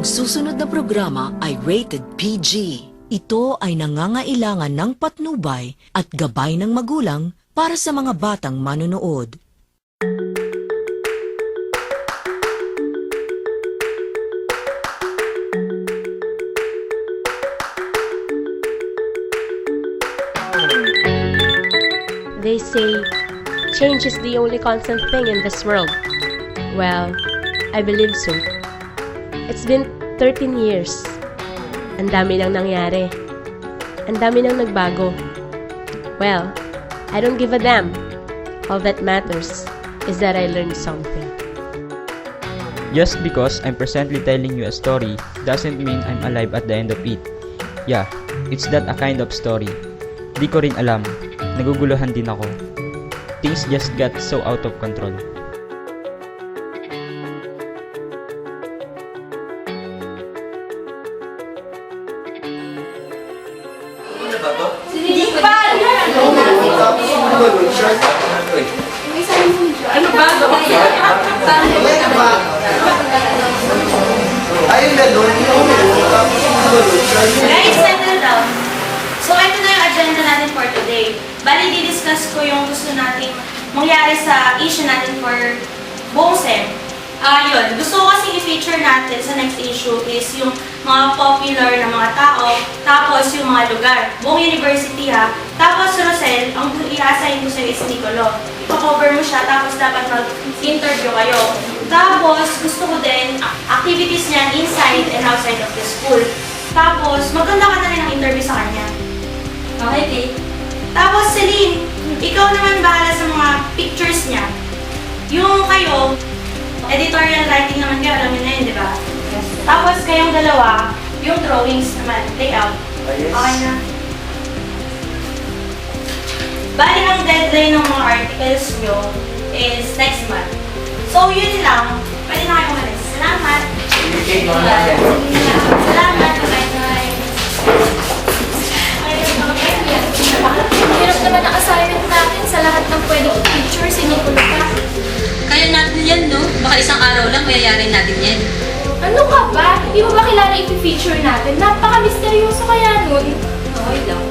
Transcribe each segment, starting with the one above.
Ang susunod na programa ay rated PG. Ito ay nangangailangan ng patnubay at gabay ng magulang para sa mga batang manonood. They say, change is the only constant thing in this world. Well, I believe so. It's been 13 years. Ang dami nang nangyari. Ang dami nang nagbago. Well, I don't give a damn. All that matters is that I learned something. Just because I'm presently telling you a story doesn't mean I'm alive at the end of it. Yeah, it's that a kind of story. Di ko rin alam. Naguguluhan din ako. Things just got so out of control. Ano ba? Ayun na doon. Guys, settle down. So, ito na yung agenda natin for today. Bali, di-discuss ko yung gusto nating mangyari sa issue natin for buong SEM. Yun. Gusto ko kasi i-feature natin sa next issue is yung mga popular na mga tao, tapos yung mga lugar. Buong university ha. Tapos, Rosel, ang i-assign ko sa'yo is Nicolo. Ipa-cover mo siya, tapos dapat mag-interview kayo. Tapos, gusto ko din activities niya inside and outside of the school. Tapos, maganda ka na rin ang interview sa kanya. Okay, Kate? Tapos, Celine, ikaw naman bahala sa mga pictures niya. Yung kayo, editorial writing naman kayo, alam niyo na yun, di ba? Yes. Tapos, kayong dalawa, yung drawings naman, layout. Yes. Okay na. Bali, ang deadline ng mga articles nyo is next month. So, yun lang. Pwede na kayo umalis. Salamat! Salamat! Bye-bye! Hirap naman ang assignment natin sa lahat ng pwedeng pictures, sinukulo pa. Kaya natin yan, no? Baka isang araw lang mayayarin natin yan. Ano ka ba? Di mo ba kilala i-feature natin? Napaka-misteryoso kaya nun. Okay lang.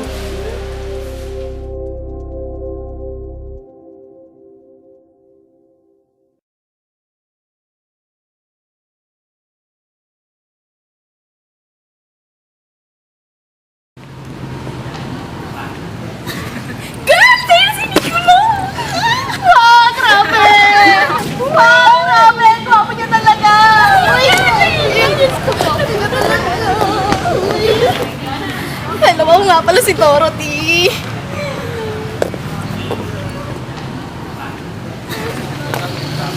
Hello, nga pala si Dorothy.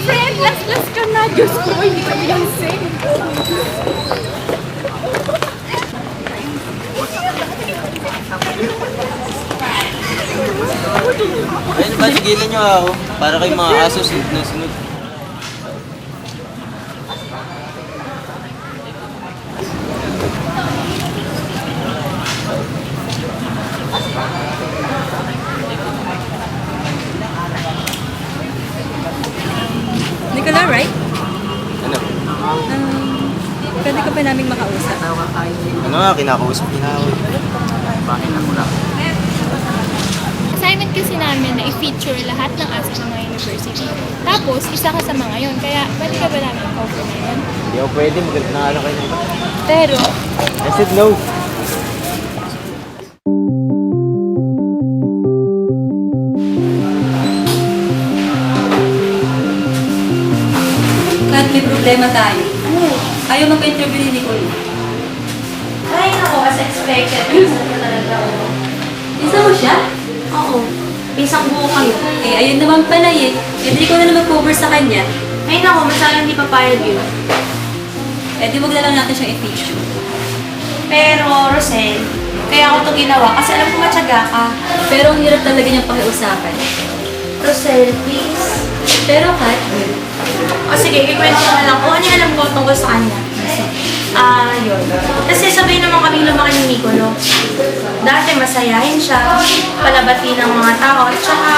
Friend, last ka na. Diyos ko, hindi ka Beyonce. Ayun ba, tigilan nyo ako. Para kayong mga aso, sunod na sunod. Nicola, right? Ano? Pwede ka pa naming makausap. Ano nga, kinakausap niya ako. Bakit ako lang? Assignment kasi namin na i-feature lahat ng asset ng mga university. Tapos, isa ka sa mga yun. Kaya, pwede ka ba namin cover na yun? Hindi ako pwede, maganda na nga kayo ng iba. Pero, I said no. Kat, may problema tayo. Ayaw magpa-interview ni Nicole. Ay, naku, as expected. Pinsan ko talaga ako. Isa mo siya? Oo. Pinsang buo kayo. Eh, ayun naman pala eh. Hindi ko na naman cover sa kanya. Ay, naku, masalang hindi papayag yun. Eh, di wag na lang natin siyang i-feature. Pero, Rosel, kaya ako ito ginawa kasi alam ko matyaga ka. Pero ang hirap talaga niyang pakiusapan. Rosel, please. Pero Kat, O sige, ikwento ko na lang kung ano yung alam ko tungkol sa kanya. Yun. Kasi sabay naman kaming lumaki ni Nicolo. Dati masayahin siya, palabati ng mga tao, at saka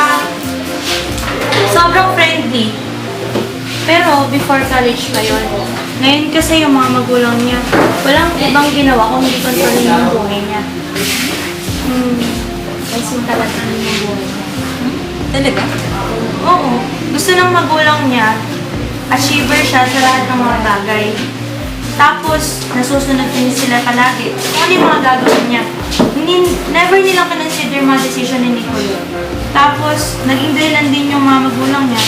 sobrang friendly. Pero before college pa yun, Ngayon kasi yung mga magulang niya, walang ibang ginawa kung hindi kontrolin yung buhay niya. Guys, yung talaga yung buhay niya. Talaga? Oo. Gusto ng magulang niya, achiever siya sa lahat ng mga bagay. Tapos, nasusunod din sila palagi. Kung ano yung mga gagawin niya. Never nilang consider mga decision ni Nicole. Tapos, naging dahilan din yung mga magulang niya.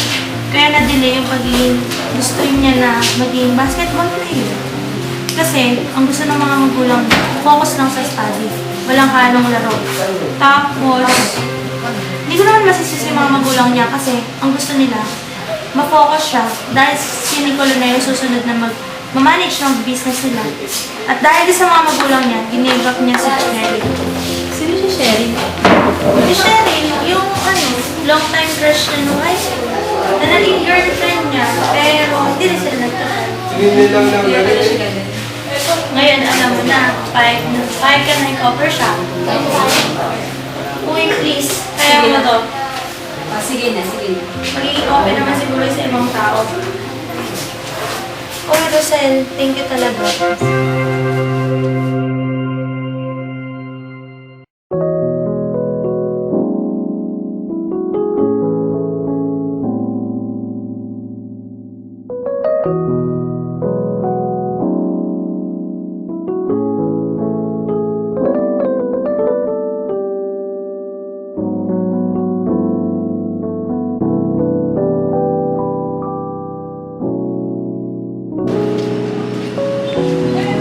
Kaya na-delay yung pagiging gusto niya na maging basketball player. Kasi, ang gusto ng mga magulang niya, focus lang sa study. Walang halong laro. Tapos, hindi ko naman masisisi yung mga magulang niya kasi ang gusto nila, ma-focus siya dahil si Nicole na yung susunod na ma-manage ng business nila. At dahil sa mga magulang niya, ginave up niya si Sherry. Sino si Sherry? Si Sherry, yung long time crush niya nung high school, na naging girlfriend niya, pero hindi rin sila nagtagal. Kaya pala siya ganun. Ngayon, alam mo na, kahit ka na i-cover siya. Uy, please, kaya mo to. Sige na. Magiging open naman siguro sa ibang tao. Uy, Rosel, thank you talaga.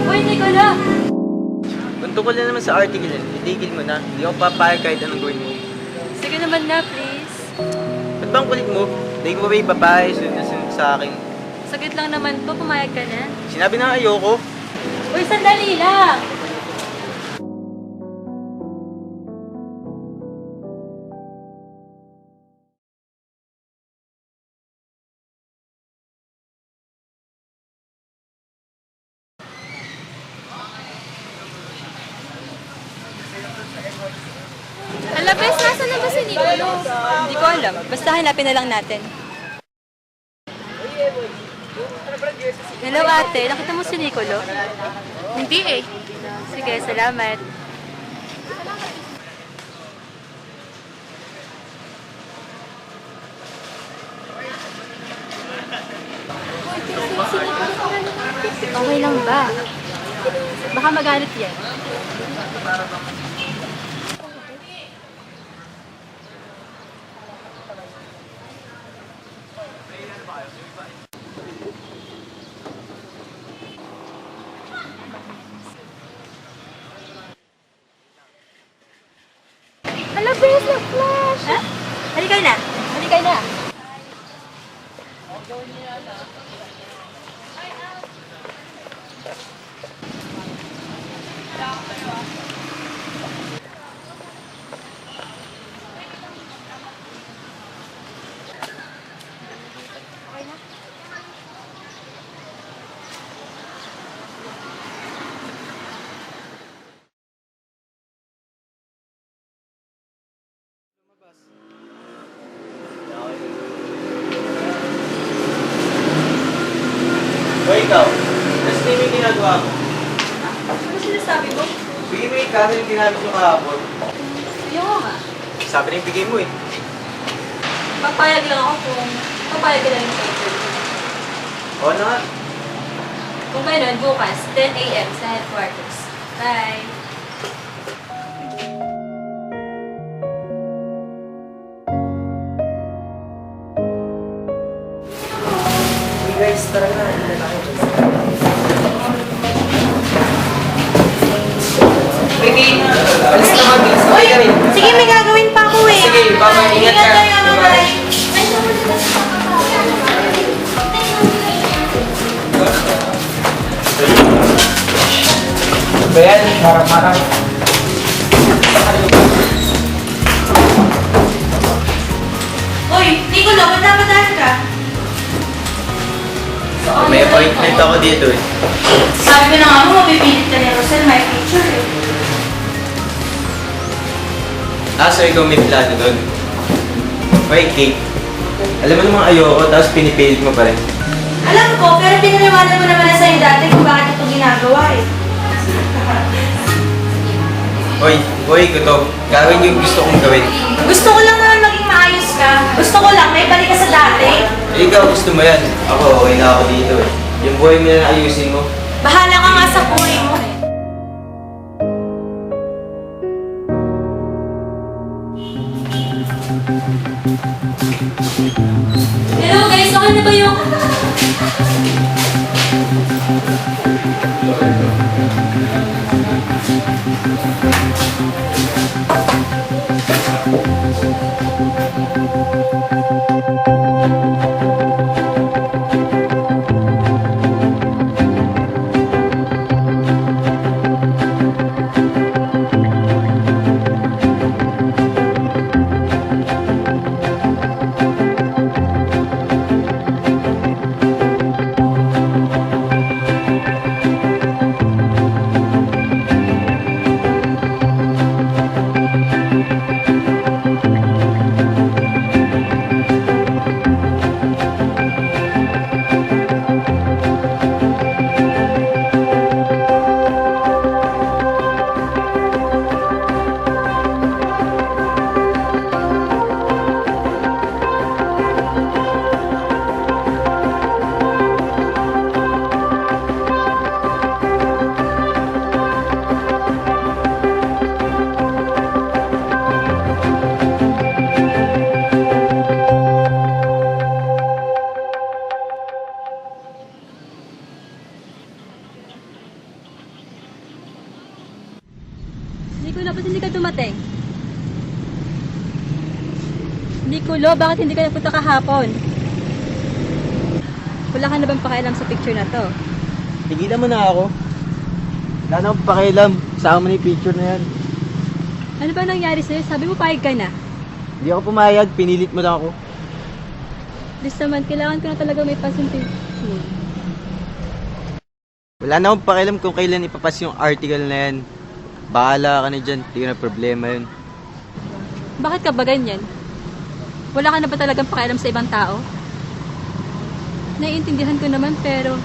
Uy, Nicola! Kung tungkol na naman sa article yan, itigil mo na. Hindi ako papayag kahit anong gawin mo. Sige naman na, please. Ba't bang kulit mo? Hindi mo ba ipapayag, sunod na sunod sa akin? Saglit lang naman po, pumayag ka na. Sinabi na ayoko. Uy, sandali lang! Hala, bes, nasaan na ba si Nicolo? Hindi ko alam. Basta hanapin na lang natin. Hello ate, nakita mo si Nicolo? Hindi eh. Sige, salamat. Okay lang ba? Baka magalit yan. Hala, bes, nag-flash! Ha? Halika na. Halika na. O ikaw, tapos na yung ginagawa mo. Ano sinasabi mo? Bigay mo yung camera yung ginamit mo kahapon. Yung nga. Sabi na yung bigay mo eh. Papayag lang ako kung papayag ka lang yung paper. Oo na nga. Kung gano'n, bukas, 10 a.m. sa headquarters. Bye! Guys, tara na. Hindi na tayo. Pwede, alis na mag Uy, sige, may gagawin pa ako eh. Sige, bye-bye. Ingat ka. Ingat kayo, bye-bye. Bayan, marang-marang. Uy, Nicolo, ba't napadahan ka? May appointment ako dito eh. Sabi ko na nga mo, mapipilit ka ni Rosel, may picture eh. So ikaw may plano doon. Okay, Kate. Alam mo namang ayoko, tapos pinipilit mo pa rin. Alam Alam ko, pero pinaliwanag mo naman na sa'yo dati kung bakit ito ginagawa eh. Hoy, Kutob. Gawin yung gusto kong gawin. Gusto ko lang naman maging maayos ka. Gusto ko lang, may balik ka sa dati. Eh, ikaw gusto mo yan. Ako, okay na ako dito eh. Yung buhay mo na ayusin mo. Bahala ka nga sa buhay mo. Hello guys, okay na ba yung... Niculo, ba't hindi ka dumating? Niculo, bakit hindi ka nagpunta kahapon? Wala ka na bang pakialam sa picture na to? Tigilan mo na ako. Wala na akong pakialam. Sama mo na yung picture na yan. Ano ba nangyari sa'yo? Sabi mo payag ka na. Hindi ako pumayag. Pinilit mo lang ako. This naman, kailangan ko na talaga may pasuntin. Wala na akong pakialam kung kailan ipapas yung article na yan. Bahala ka na dyan. Hindi ko na problema yun. Bakit ka ba ganyan? Wala ka na ba talagang pakialam sa ibang tao? Naiintindihan ko naman pero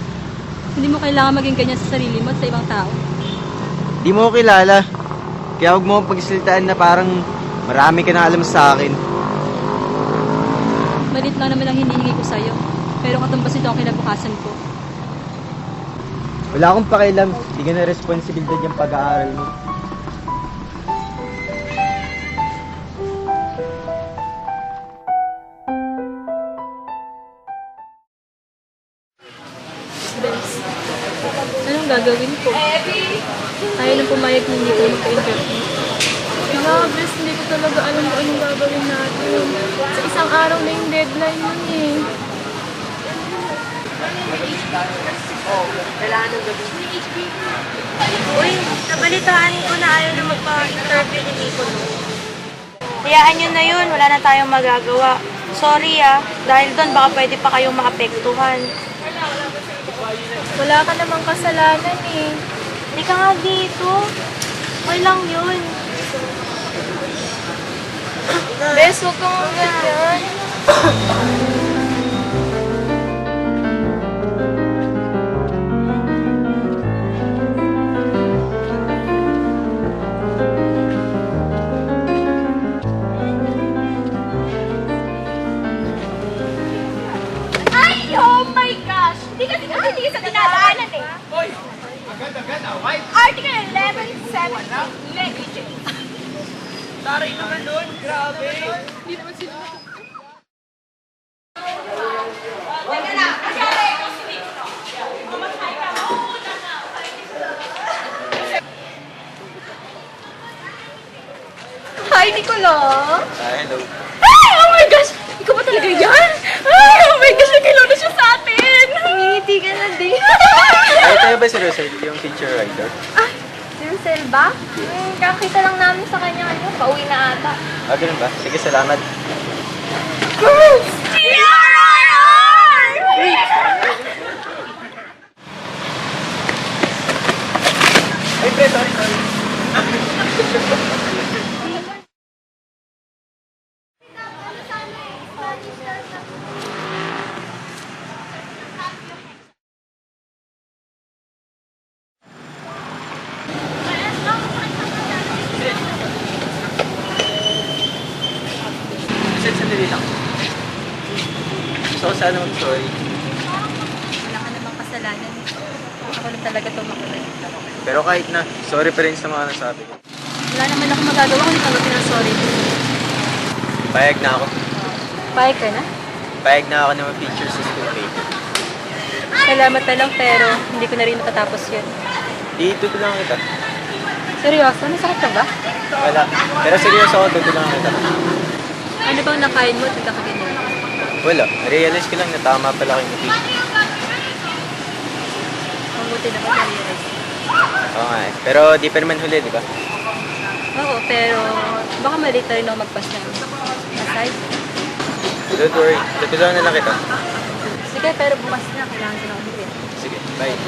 hindi mo kailangan maging ganyan sa sarili mo at sa ibang tao. Di mo ako kilala. Kaya huwag mo akong pagsalitaan na parang marami ka na alam sa akin. Malit lang naman ang hinihingi ko sa'yo. Pero katumbas ito ang kinabukasan ko. Wala akong pakialam. Hindi ka na responsibilidad yung pag-aaral mo. Anong gagawin ko? Ayaw nang pumayag na hindi ko magka-interview. Bes, hindi ko talaga alam kung anong gagawin natin. Sa isang araw na yung deadline nun eh. Uy, nabalitaan ko na ayaw na magpa-interview ni Nico. Hayaan nyo na yun, wala na tayong magagawa. Sorry dahil doon baka pwede pa kayong maapektuhan. Wala ka namang kasalanan eh. Hindi ka nga dito. Okay lang yun. Bes, huwag kang ganyan. Ay, oh my gosh! Hindi kasi hindi sa dinadaanan eh. Hoy! Agad-agad white! Article 11.7 negligence. Taray naman nun, grabe. Hindi naman sila. Hi, Nicolo! Hello. Ay, oh my gosh! Ikaw ba talaga yan? Ay, oh my gosh! Nakilala siya sa atin! Ngingiti ka na din. Ay, tayo ba si Rosel, yung teacher writer? Si Rosel ba? Kakita lang namin sa kanya pauwi na ata. Ah, ganun ba? Sige, salamat. Girls! TRRR! Ay, pre, sorry. Gusto ko sana mag-sorry. Wala ka namang kasalanan. Ako lang talaga ito makulit. Pero kahit na, sorry pa rin sa mga nasabi ko. Wala naman ako magagawa kung tanggapin ang sorry ko. Payag na ako. Payag ka na? Payag na ako na ma-feature sa school paper. Salamat na lang pero hindi ko na rin matatapos yun. Tutulungan kita. Seryoso? Masakit ka ba? Wala. Pero seryoso ako, tutulungan kita. Ano bang nakain mo at nagkakaganyan? Wala. Realize ko lang na tama pala kayo mag-feature. Mabuti naman na-realize. Oo nga eh. Pero di pa naman huli, di ba? Oo, pero baka malate na rin ako magpas na aside. Don't worry. Tutulungan na lang kita. Sige, pero bukas na. Kailangan ko na umuwi. Sige, bye.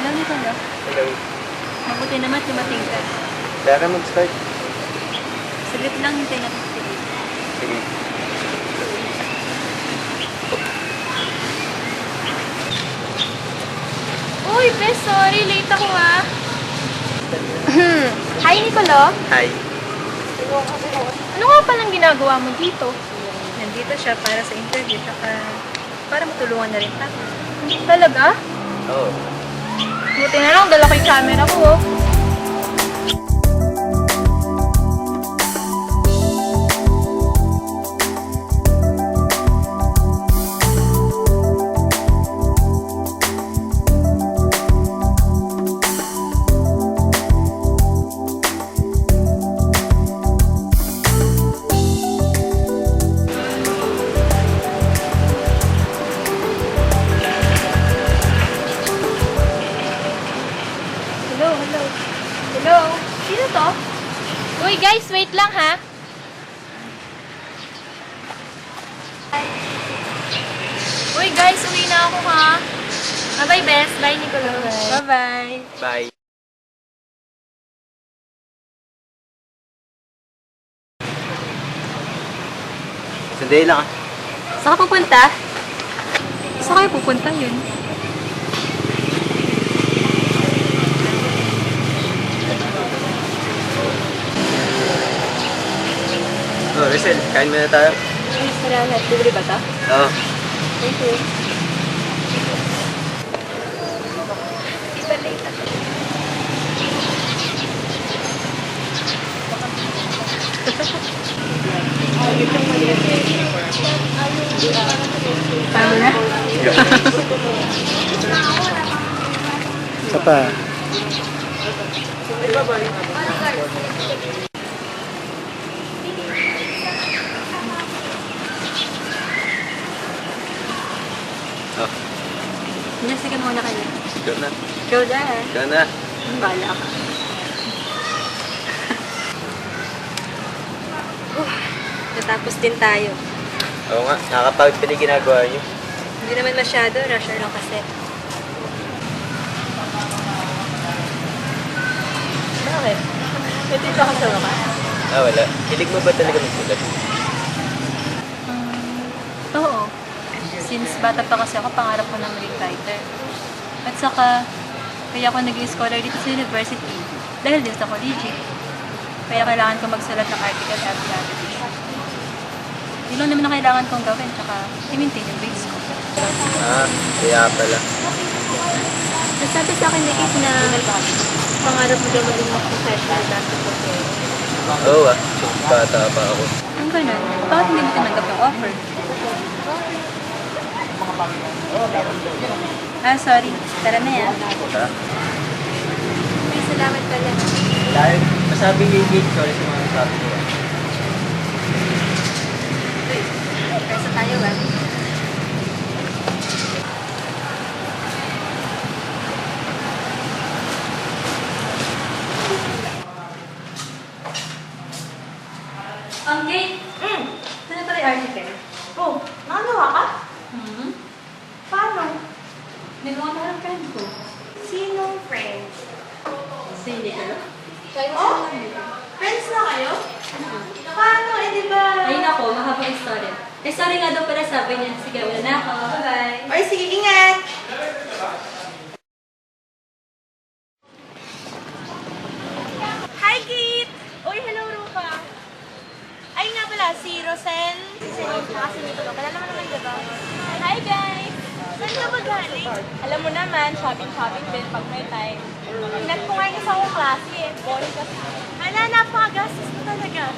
Hello, Nicola. Hello. Mabuti naman dumating ka. Kaya ka mag-start. Saglit lang hintay natin si Dave. Sige. Uy, bes, sorry. Late ako ha. Hi, Nicolo. Hi. Ano nga palang ginagawa mo dito? Nandito siya para sa interview, saka para matulungan na rin tayo. Talaga? Oo. Buti na lang, dala ko yung camera ko. Oh. Hello? Sino to? Uy, guys, wait lang ha. Uy, guys, uwi na ako ha. Bye-bye, Bes. Bye, Nicolo. Bye-bye. Bye. Sandali lang ah. Saan ka pupunta? Saan kayo pupunta yun? Oh, Rizal, kain muna tayo. Ay, salamat. Libre ba ta? Oo. Thank you. Paano na? Isa pa. Oh, Hindi, sige muna kayo. ikaw na. Ikaw na. Ikaw na. Bala ka. Natapos din tayo. Oo nga, nakakapagod pala yung ginagawa niyo. Hindi naman masyado, rusher lang kasi. Bakit? May tito ka sa ka? Ah, wala. Hilig mo ba talaga magsulat? Oo. Since bata pa kasi ako, pangarap ko na maging writer. At saka, kaya ako naging scholar dito sa university dahil din sa collegiate. Kaya kailangan ko magsulat ng article every other week. Yun lang naman ang kailangan kong gawin, tsaka i-maintain yung grades ko. Ah, kaya pala. Nasabi sa akin ni Kate na pangarap mo daw maging professional basketball player. Oo ah, bata pa ako. Ang ganun, bakit hindi mo tinanggap yung offer? Ah, sorry. Tara na yan. Ha? May salamat pala. Dahil masabi ni Kate, sorry sa mga nasabi ko. Kaysa tayo ba? Kate! Saan na pala yung article? Oh, nakagawa ka? Paano? Nagawa ko ng friend ko. Sinong friend? Si Nicola. Oh? Friends na kayo? Paano? Eh, di ba? Ay nako, mahabang story. Eh, sorry nga daw pala sabi niya. Sige, wala na ako. Bye-bye. Or sige, ingat! Hi, Kate! Uy, hello, Rupa. Ay nga pala, si Rosel. Si Celine, saka si Nico. Kilala mo naman, diba? Hi, guys! Saan ka ba galing? Alam mo naman, shopping-shopping din pag may time. Inat ko nga yung isa kong klase eh. Boring kasi. Hala, napakagastos ko talaga.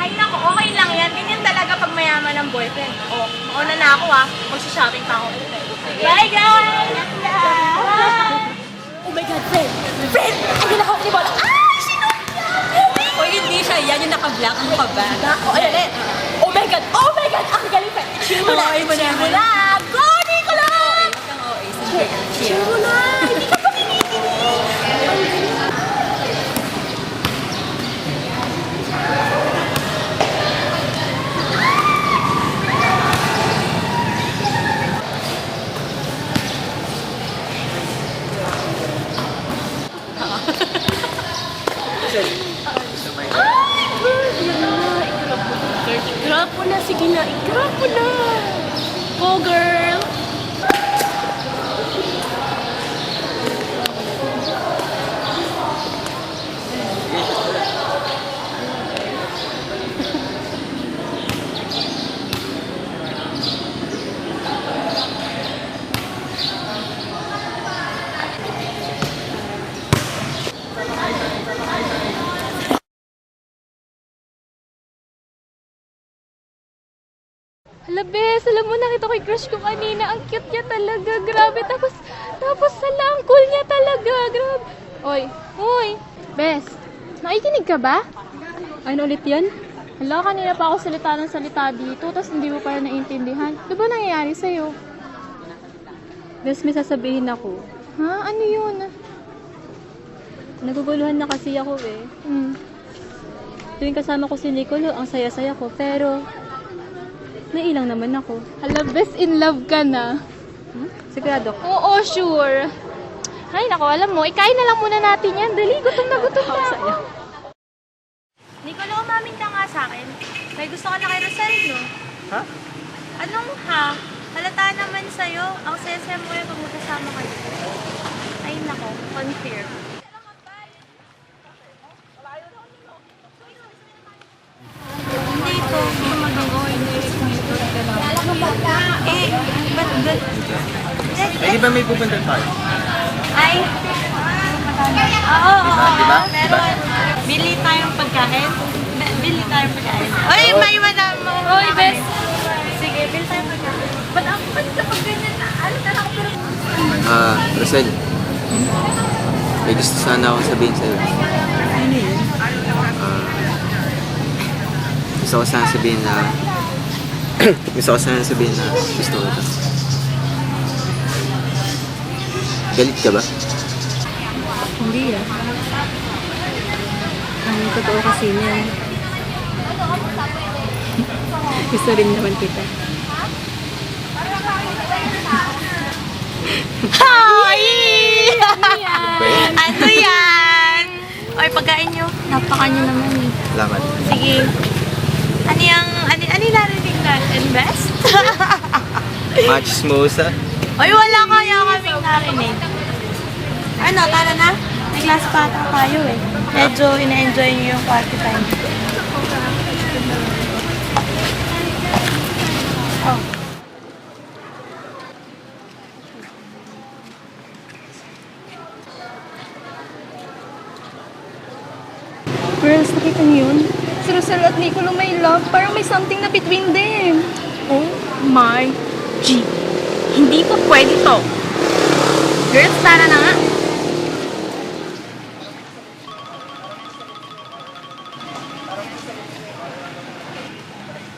Ay nako, okay lang yan. Ganyan talaga pag mayaman ng boyfriend. Oh, mauna na ako ah. Mag-shopping pa ako ulit. Bye, guys! Oh my God, friend! Friend! Ang ginagawa ni Bola! Ay! Sino yan? O hindi siya, yan yung naka-black. Ano ka ba? Oh, ay, ay. Oh my God! Oh my God! Ang galing, friend! Cheer mo lang! Cheer mo lang! Go, Nicola! Cheer mo lang! Hindi ka pa kinikinig! I-grab mo na, sige na, i-grab mo na. Go, girl. Hala, bes, alam mo, nakita ko yung crush ko kanina. Ang cute niya talaga, grabe. Tapos sala, ang cool niya talaga, grabe. Oy, bes, nakikinig ka ba? Ano ulit yan? Hala, kanina pa ako salita ng salita dito, tapos hindi mo pa rin naiintindihan. Ano ba nangyayari sa'yo? Bes, may sasabihin ako. Ha? Ano yun? Naguguluhan na kasi ako eh. Tuwing kasama ko si Nicolo, ang saya-saya ko. Pero, nailang naman ako. Hala, bes, in love ka na. Sigurado ko. Oo, sure. Ay, naku, alam mo, ikain na lang muna natin yan. Dali, gutom na ako. Nicolo, umamin ka nga sa akin. May gusto ka na kay Rosel, no? Ha? Anong ha? Halata naman sa'yo. Ang saya-saya mo yung pag magkasama kayo. Ay nako, unfair. Hindi ito. Hindi magagawa. Hindi ito. Ba't? Eh, di ba may pupunta tayo? Ay. Oo. Diba? Meron. Bili tayong pagkain. Bili tayong pagkain. Oy, may madam mo. Oy, best. Sige, bili tayong pagkain. Ba't ang kapag ganyan na? Ano na ako pero... Rosel. May gusto sana akong sabihin sa'yo. Ano yun? Gusto ko sana sabihin na... gusto ko ko ito. Galit ka ba? Hindi ah. Ang totoo kasi niyan. Gusto rin naman kita. Hi! Ano yan? Oy, pagkain nyo. Napaka nyo naman eh. Salamat. Sige. Ano yung narinig natin, best? Machismosa. Oy, wala kaya kaming narinig. Ano, tara na? May glass pa ata tayo eh. Medyo ina-enjoy nyo yung party time. Oh. Girls, nakita niyo yun? Si Rosel at Nicolo may love. Parang may something na between them. Oh my G. Hindi pa pwede to. Girls, tara na nga.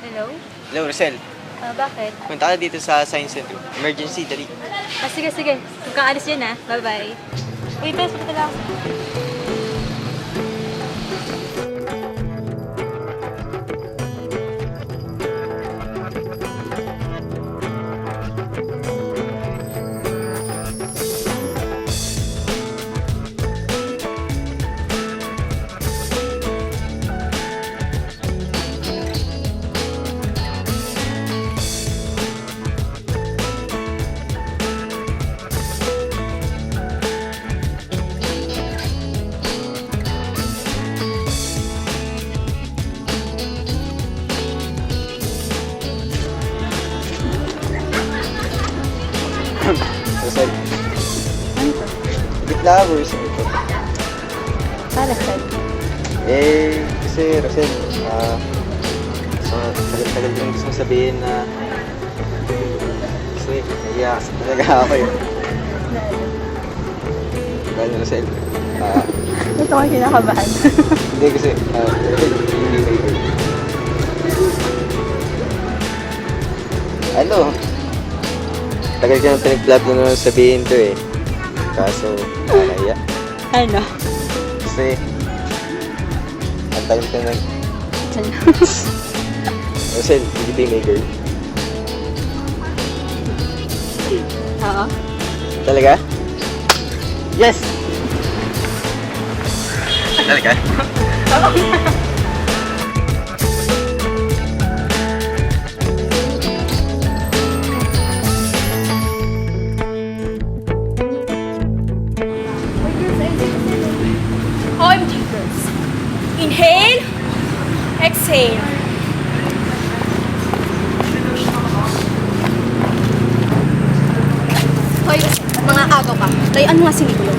Hello? Hello, Rosel. Bakit? Punta ka dito sa Science Center. Emergency, dali. Sige. Huwag kang alis dyan ah. Bye-bye. Uy, best, punta lang. Rosel, Ano to? hindi flowers. Ito. Para saan? Kasi Rosel, tagal-tagal ko gusto mong sabihin na kasi naiyak talaga ako eh. Dahil Rosel, Ito ko kinakabahan. hindi kasi, Rosel, hindi may girl. Ano? Tagal ko nang pinag-vlog na naman sabihin to eh. Kaso, nakakaya. Ano? Kasi, ang tagal ko nang... Rosel, hindi ba yung may girl? Oo. Talaga? Yes! Talaga? OMG, girls. Inhale. Exhale. Hoy, mga agaw ka. Layuan mo nga si Nicolo.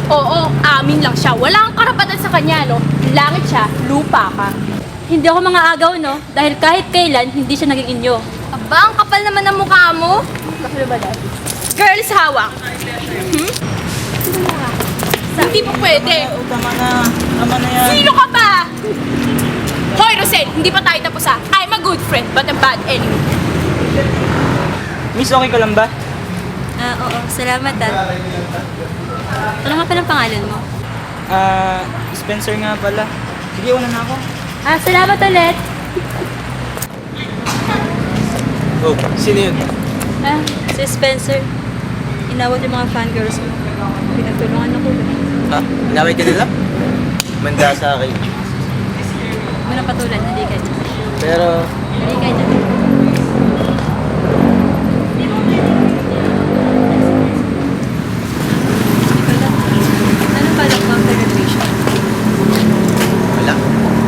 Oo, amin lang siya. Wala kang karapatan sa kanya, no? Langit siya, lupa ka. Hindi ako mga agaw, no? Dahil kahit kailan, hindi siya naging inyo. Aba, ang kapal naman ng mukha mo. Kasi ba dati? Girls, hawak. Hindi po pwede. Tama na yan. Sino ka ba? Hoy, Rosel, hindi pa tayo tapos ha. I'm a good friend, but a bad enemy. Miss, okay ka lang ba? Oo. Salamat, Ano nga palang pangalan mo? Spencer nga pala. Sige, una na ako. Salamat ulit. Oh, sino yun? Si Spencer. Inawat yung mga fangirls mo. Pinagtulungan ako. Ha? Inaway ka nila? Manda sa akin. Mo na patulan, hindi ka dyan. Pero, Hindi ka dyan. Ano balak mo after graduation? wala.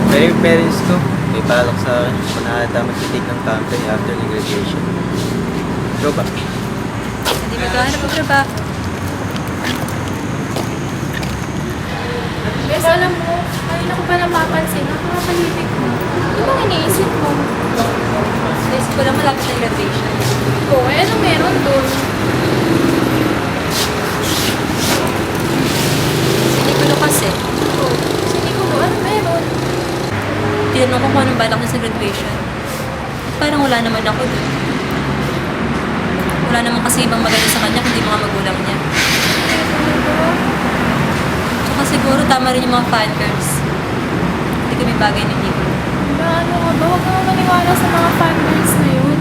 Pero yung parents ko, may palak sa akin kung nakata mag-take ng camping after the graduation. Ikaw ba? Hindi mo ito hanap ang trabaho. Bes, alam mo, kanina ko pa napapansin, nakakapalibig mo. Ano bang iniisip mo? Naisip ko lang malapit na yung graduation. Oo, ano meron doon? Hindi ko kasi. Oo, hindi ko ano meron? Tinanong ko kung anong balak niya sa graduation. Parang wala naman ako doon. Wala naman kasi ibang maganda sa kanya kundi mga magulang niya. Tsaka siguro tama rin yung mga fan girls. Hindi kami bagay ni Nico. Ano ka ba? Huwag kang maniwala sa mga fangirls na yun.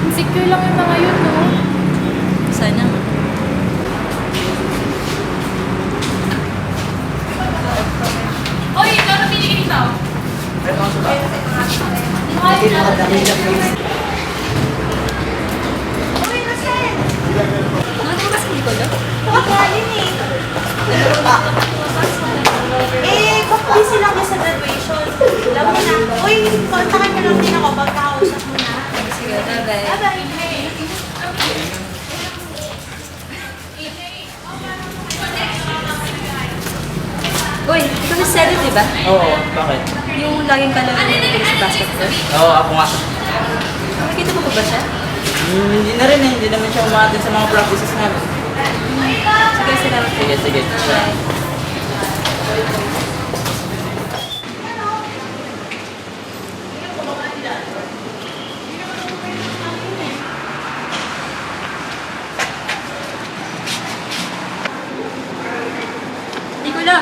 Insecure lang yung mga yun, no? Sana. Hoy, ikaw na pinigil ito. Hoy, Rosel! Ano ba kasi Nico, no? Pagkalin eh. Baka busy lang kayo sa graduation. Alam mo na. Uy, kontakin mo lang din ako pagkakausap mo na. Sige, bye-bye. Bye-bye. Uy, ikaw si Cedric, di ba? Oo, bakit? Yung laging kalaro ng sa basketball. Oo, ako nga. Nakikita mo pa ba siya? Hindi na rin eh, hindi naman siya umatin sa mga practices namin. Sige, salamat po. Sige. Bye. Nicola!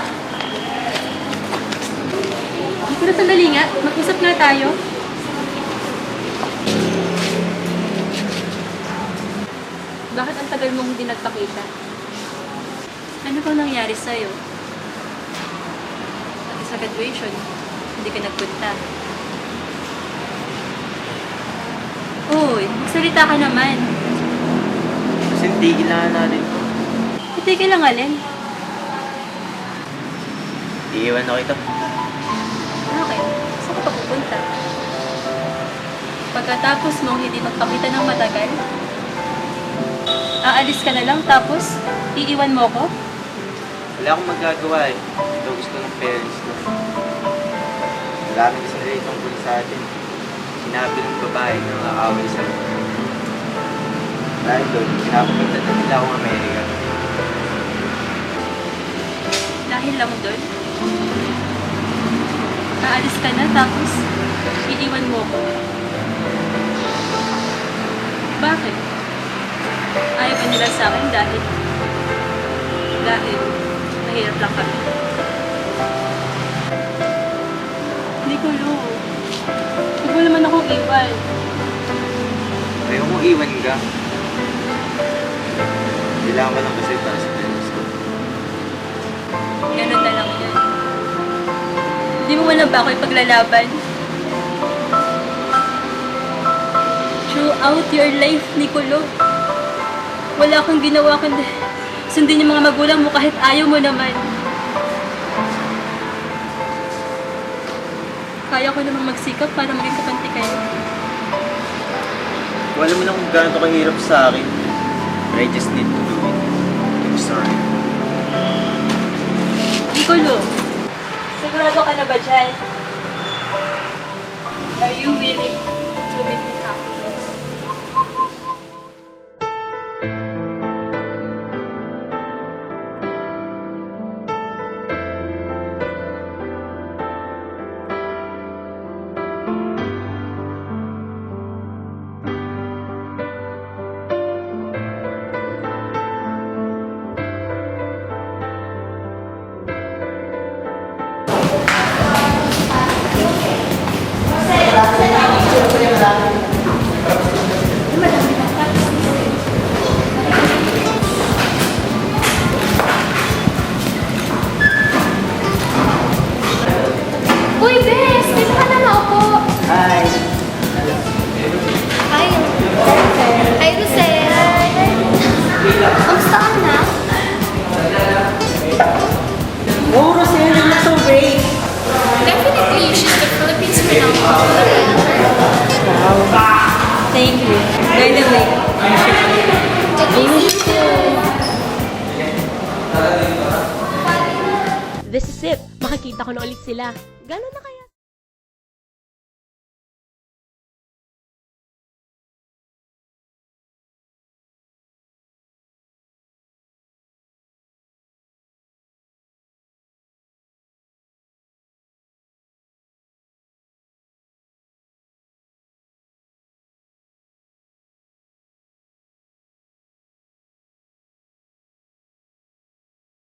Nicola, sandali nga. Mag-usap nga tayo. Bakit ang tagal mong hindi nagpakita? Ano bang nangyari sa'yo? At sa graduation, hindi ka nagpunta. Uy, magsalita ka naman. Kasi tigil na natin to. Itigil lang alin. Iiwan na kita. Okay, saan ka pa pupunta? Pagkatapos mong hindi magpakita ng matagal, Aalis ka na lang tapos iiwan mo ko? Wala akong magagawa eh. Ito gusto ng parents ko. Marami kasi nila tungkol sa atin. Sinabi ng babae na nakaaway sa'yo. Dahil doon, pinapapunta na nila akong Amerika. Dahil lang doon? Aalis ka na tapos iiwan mo ko? Bakit? Ayaw ba nila sa akin dahil mahirap lang kami? Nicolo, huwag mo naman akong iwan. Ayaw kong iwan ka. Kailangan ko lang kasi para sa parents ko. Ganun na lang yun. Hindi mo man ba ako ipaglalaban? Throughout your life, Nicolo, wala akong ginawa kundi sundin yung mga magulang mo kahit ayaw mo naman. Kaya ko namang magsikap para maging kapanti kayo. Wala mo na kung gaano kahirap sa akin. But I just need to do it. I'm sorry. Nicolo, sigurado ka na ba dyan? Are you willing to make me happy? Uy, Bes! Dito ka na naupo. Hi! Hi. Hi, Lucel. Kamusta ka na? Oh, Rosel, you look so great. Definitely, she's the Philippines renowned. Thank you. By the way, This is it. Makikita ko na ulit sila. Gano'n na kayo